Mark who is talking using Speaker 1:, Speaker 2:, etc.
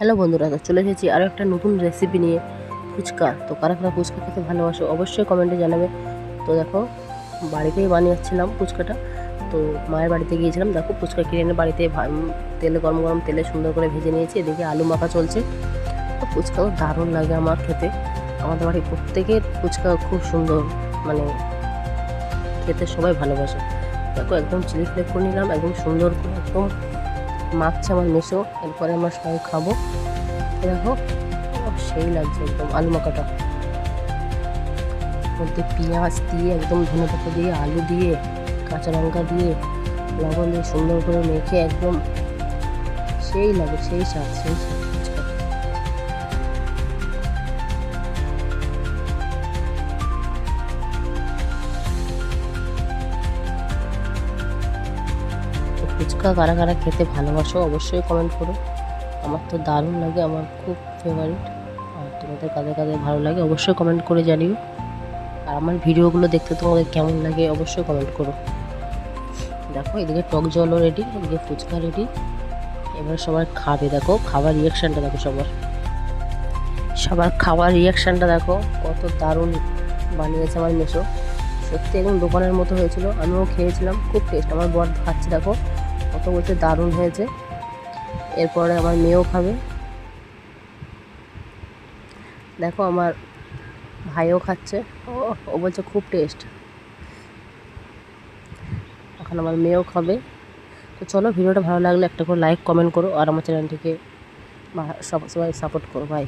Speaker 1: Hello বন্ধুরা, তো চলে এসেছি আরও একটা নতুন রেসিপি নিয়ে। ফুচকা। তো কারা কারা ফুচকা খেতে ভালোবাসো অবশ্যই কমেন্টে জানাবে। তো দেখো, বাড়িতেই বানিয়েছিলাম ফুচকাটা। তো মায়ের বাড়িতে গিয়েছিলাম, দেখো ফুচকা কিনে এনে বাড়িতে তেলে গরম গরম তেলে সুন্দর করে ভেজে নিয়েছি। এদিকে আলু মাখা চলছে। তো ফুচকাও দারুণ লাগে আমার খেতে। আমাদের বাড়ির প্রত্যেকের ফুচকা খুব সুন্দর, মানে খেতে সবাই ভালোবাসে। দেখো একদম চিলি ফ্লেক করে নিলাম, একদম সুন্দর করে একদম মাখছে আমার মেশো। এরপরে আমরা সবাই খাবো। দেখো সেই লাগছে একদম আলু মাখাটা, মধ্যে পেঁয়াজ দিয়ে একদম ধনেপাতা দিয়ে আলু দিয়ে কাঁচা লঙ্কা দিয়ে লবণ দিয়ে সুন্দর করে মেখে একদম সেই লাগে, সেই স্বাদ, সেই স্বাদ। তো ফুচকা কারা কারা খেতে ভালোবাসো অবশ্যই কমেন্ট করো। আমার তো দারুণ লাগে, আমার খুব ফেভারিট। আর তোমাদের কাদের কাদের ভালো লাগে অবশ্যই কমেন্ট করে জানিও। আর আমার ভিডিওগুলো দেখতে তোমাদের কেমন লাগে অবশ্যই কমেন্ট করো। দেখো এদিকে টক জলও রেডি, এদিকে ফুচকা রেডি। এবার সবার খাবে, দেখো খাবার রিয়াকশানটা দেখো, সবার খাবার রিয়াকশানটা দেখো কত দারুণ বানিয়েছে আমার মেশো। সত্যি একদম দোকানের মতো হয়েছিল, আমিও খেয়েছিলাম, খুব টেস্ট। আমার বর খাচ্ছে, দেখো কত বলছে দারুণ হয়েছে। এরপরে আমার মেয়েও খাবে, দেখো আমার ভাইও খাচ্ছে, ও বলছে খুব টেস্ট। এখন আমার মেয়েও খাবে। তো চলো, ভিডিওটা ভালো লাগলে একটা করে লাইক কমেন্ট করো, আর আমার চ্যানেলটিকে সবাই সাপোর্ট করো। বাই।